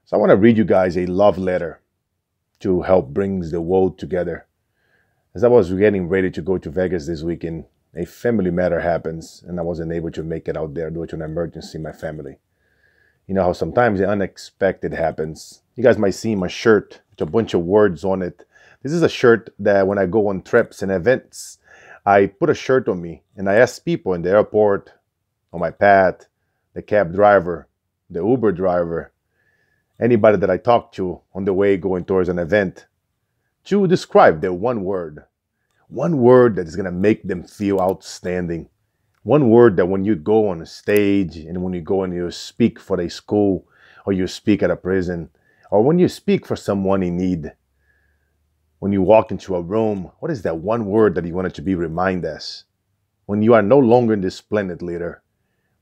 So I want to read you guys a love letter to help brings the world together. As I was getting ready to go to Vegas this weekend, a family matter happens and I wasn't able to make it out there due to an emergency in my family. You know how sometimes the unexpected happens. You guys might see my shirt with a bunch of words on it. This is a shirt that when I go on trips and events, I put a shirt on me and I ask people in the airport, on my path, the cab driver, the Uber driver, anybody that I talk to on the way going towards an event, to describe their one word that is going to make them feel outstanding. One word that when you go on a stage and when you go and you speak for a school or you speak at a prison or when you speak for someone in need, when you walk into a room, what is that one word that you want it to be remind us? When you are no longer in this planet, leader,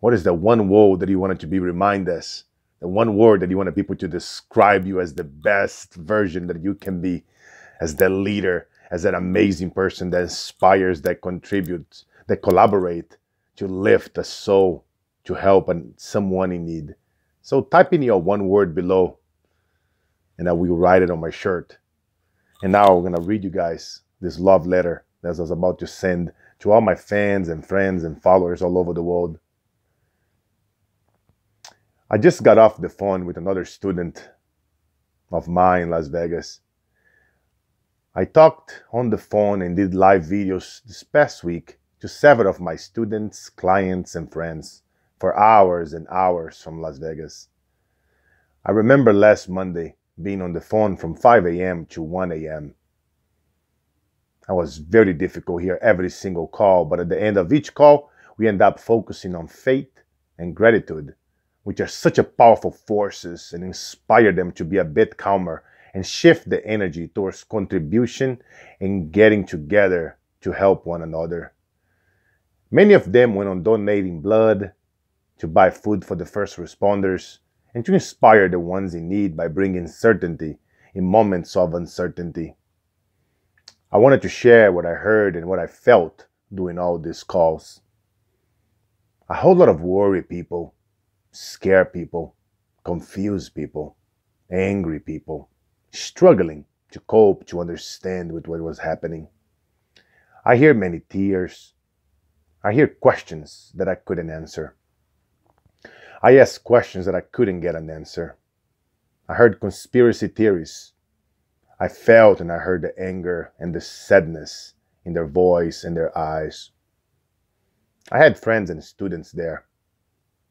what is the one word that you want it to be remind us? The one word that you want people to describe you as the best version that you can be, as the leader, as that amazing person that inspires, that contributes, that collaborate to lift a soul, to help someone in need. So type in your one word below and I will write it on my shirt. And now I'm going to read you guys this love letter that I was about to send to all my fans and friends and followers all over the world. I just got off the phone with another student of mine in Las Vegas. I talked on the phone and did live videos this past week to several of my students, clients, and friends for hours and hours from Las Vegas. I remember last Monday being on the phone from 5 a.m. to 1 a.m. I was very difficult here every single call, but at the end of each call, we end up focusing on faith and gratitude, which are such a powerful forces and inspire them to be a bit calmer and shift the energy towards contribution and getting together to help one another. Many of them went on donating blood, to buy food for the first responders, and to inspire the ones in need by bringing certainty in moments of uncertainty. I wanted to share what I heard and what I felt during all these calls. A whole lot of worry people, scare people, confuse people, angry people, struggling to cope, to understand with what was happening. I hear many tears. I hear questions that I couldn't answer. I asked questions that I couldn't get an answer. I heard conspiracy theories. I felt and I heard the anger and the sadness in their voice and their eyes. I had friends and students there.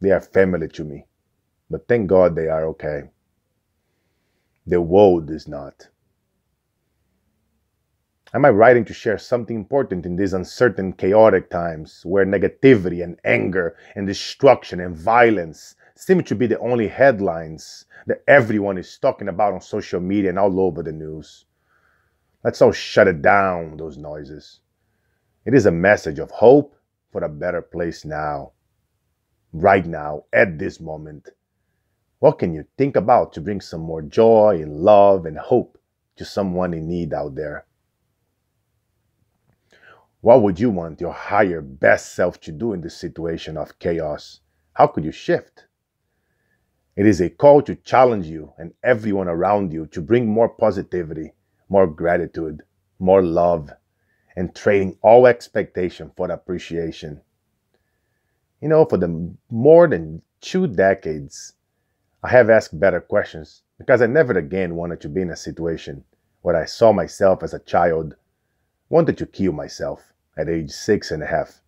They are family to me, but thank God they are okay. The world is not. Am I writing to share something important in these uncertain, chaotic times where negativity and anger and destruction and violence seem to be the only headlines that everyone is talking about on social media and all over the news? Let's all shut it down, those noises. It is a message of hope for a better place now, right now, at this moment. What can you think about to bring some more joy and love and hope to someone in need out there? What would you want your higher best self to do in this situation of chaos? How could you shift? It is a call to challenge you and everyone around you to bring more positivity, more gratitude, more love, and trading all expectation for appreciation. You know, for the more than 2 decades, I have asked better questions because I never again wanted to be in a situation where I saw myself as a child, wanted to kill myself at age 6.5,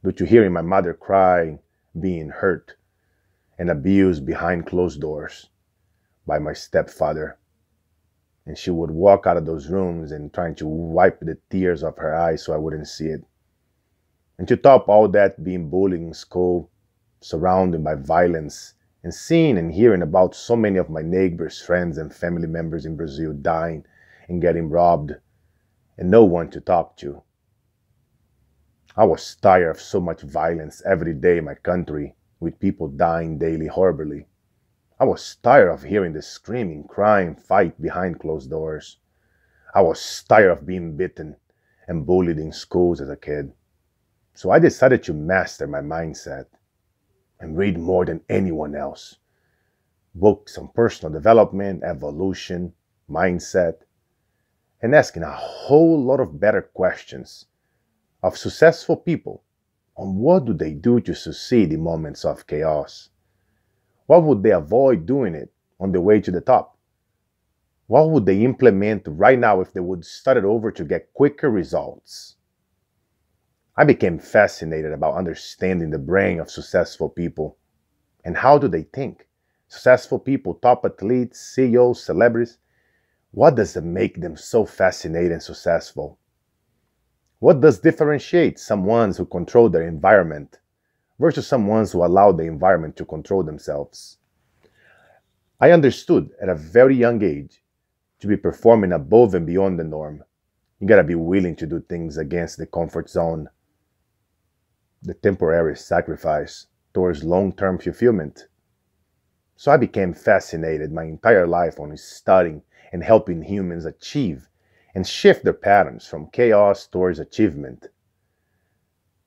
due to hearing my mother crying, being hurt, and abused behind closed doors by my stepfather. And she would walk out of those rooms and trying to wipe the tears off her eyes so I wouldn't see it. And to top all that, being bullied in school, surrounded by violence, and seeing and hearing about so many of my neighbors, friends, and family members in Brazil dying and getting robbed, and no one to talk to. I was tired of so much violence every day in my country, with people dying daily horribly. I was tired of hearing the screaming, crying fight behind closed doors. I was tired of being beaten and bullied in schools as a kid. So I decided to master my mindset and read more than anyone else. books on personal development, evolution, mindset, and asking a whole lot of better questions of successful people on what do they do to succeed in moments of chaos. What would they avoid doing it on the way to the top? What would they implement right now if they would start it over to get quicker results? I became fascinated about understanding the brain of successful people and how do they think. Successful people, top athletes, CEOs, celebrities, what does it make them so fascinating and successful? What does differentiate someone who control their environment versus someone who allow the environment to control themselves? I understood at a very young age to be performing above and beyond the norm. You gotta be willing to do things against the comfort zone, the temporary sacrifice towards long-term fulfillment. So I became fascinated my entire life on studying and helping humans achieve and shift their patterns from chaos towards achievement.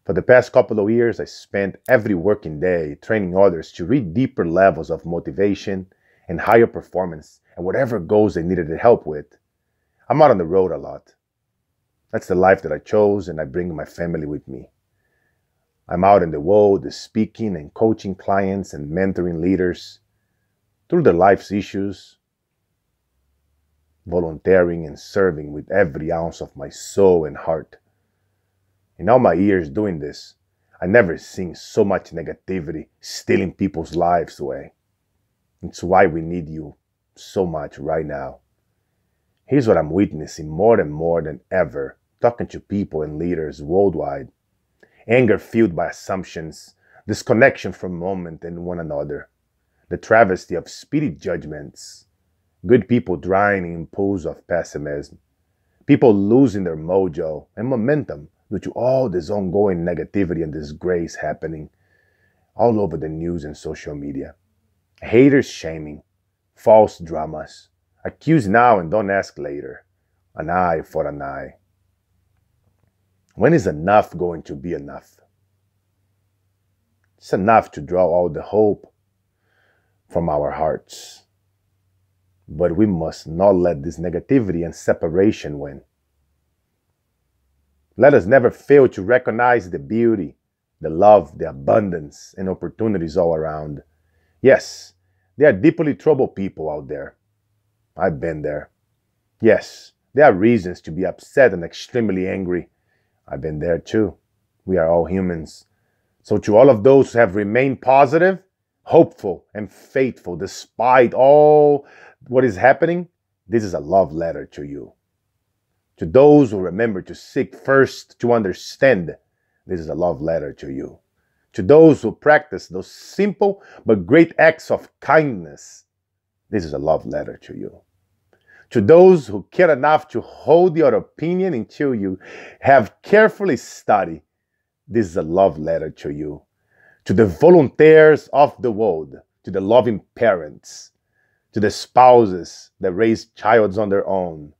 For the past couple of years, I spent every working day training others to reach deeper levels of motivation and higher performance and whatever goals they needed help with. I'm out on the road a lot. That's the life that I chose, and I bring my family with me. I'm out in the world speaking and coaching clients and mentoring leaders through their life's issues, volunteering and serving with every ounce of my soul and heart. In all my years doing this, I never seen so much negativity stealing people's lives away. It's why we need you so much right now. Here's what I'm witnessing more and more than ever, talking to people and leaders worldwide. Anger fueled by assumptions, disconnection from moment and one another, the travesty of speedy judgments, good people drowning in pools of pessimism, people losing their mojo and momentum due to all this ongoing negativity and disgrace happening all over the news and social media. Haters shaming, false dramas, accuse now and don't ask later, an eye for an eye. When is enough going to be enough? It's enough to draw all the hope from our hearts. But we must not let this negativity and separation win. Let us never fail to recognize the beauty, the love, the abundance, and opportunities all around. Yes, there are deeply troubled people out there. I've been there. Yes, there are reasons to be upset and extremely angry. I've been there too. We are all humans. So to all of those who have remained positive, hopeful, and faithful despite all what is happening, this is a love letter to you. To those who remember to seek first to understand, this is a love letter to you. To those who practice those simple but great acts of kindness, this is a love letter to you. To those who care enough to hold your opinion until you have carefully studied, this is a love letter to you. To the volunteers of the world, to the loving parents, to the spouses that raise children on their own,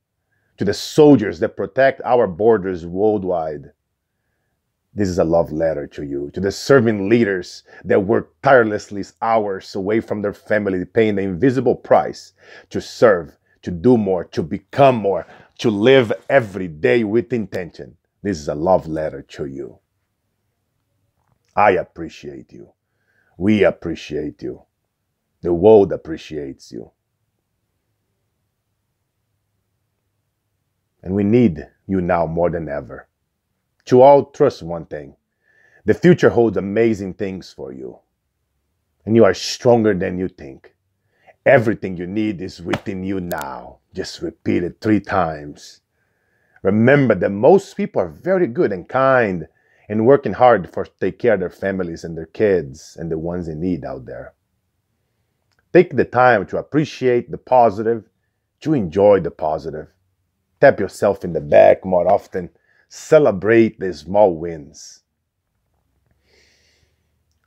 to the soldiers that protect our borders worldwide, this is a love letter to you. To the serving leaders that work tirelessly hours away from their family, paying the invisible price to serve, to do more, to become more, to live every day with intention. This is a love letter to you. I appreciate you. We appreciate you. The world appreciates you. And we need you now more than ever. To all, trust one thing. The future holds amazing things for you. And you are stronger than you think. Everything you need is within you now. Just repeat it 3 times. Remember that most people are very good and kind and working hard to take care of their families and their kids and the ones in need out there. Take the time to appreciate the positive, to enjoy the positive. Tap yourself in the back more often. Celebrate the small wins.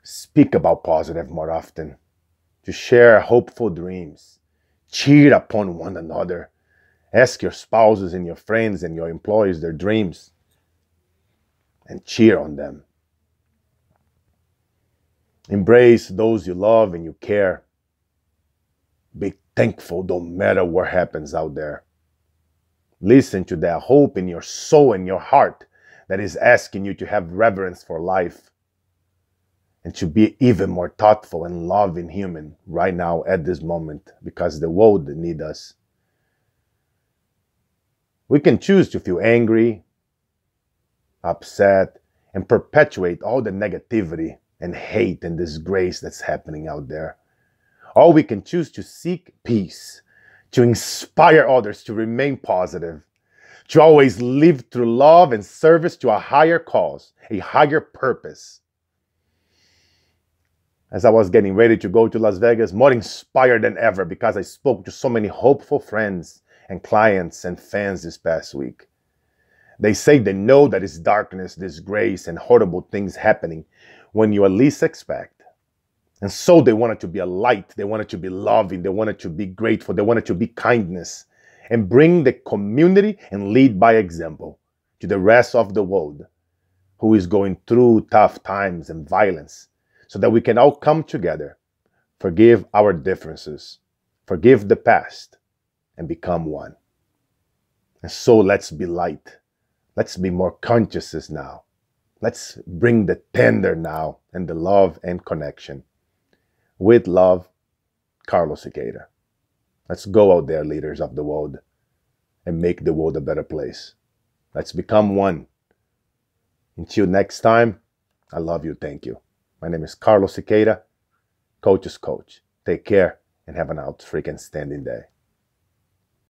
Speak about positive more often. To share hopeful dreams. Cheer upon one another. Ask your spouses and your friends and your employees their dreams. And cheer on them. Embrace those you love and you care. Be thankful no matter what happens out there. Listen to that hope in your soul and your heart that is asking you to have reverence for life and to be even more thoughtful and loving human right now at this moment, because the world needs us. We can choose to feel angry, upset, and perpetuate all the negativity and hate and disgrace that's happening out there. Or we can choose to seek peace, to inspire others to remain positive, to always live through love and service to a higher cause, a higher purpose. As I was getting ready to go to Las Vegas, more inspired than ever because I spoke to so many hopeful friends and clients and fans this past week. They say they know that it's darkness, disgrace, and horrible things happening when you least expect. And so they wanted to be a light, they wanted to be loving, they wanted to be grateful, they wanted to be kindness, and bring the community and lead by example to the rest of the world who is going through tough times and violence, so that we can all come together, forgive our differences, forgive the past, and become one. And so let's be light. Let's be more conscious now. Let's bring the tender now and the love and connection. With love, Carlos Siqueira. Let's go out there, leaders of the world, and make the world a better place. Let's become one. Until next time, I love you. Thank you. My name is Carlos Siqueira, Coach's Coach. Take care and have an out-freaking-standing day.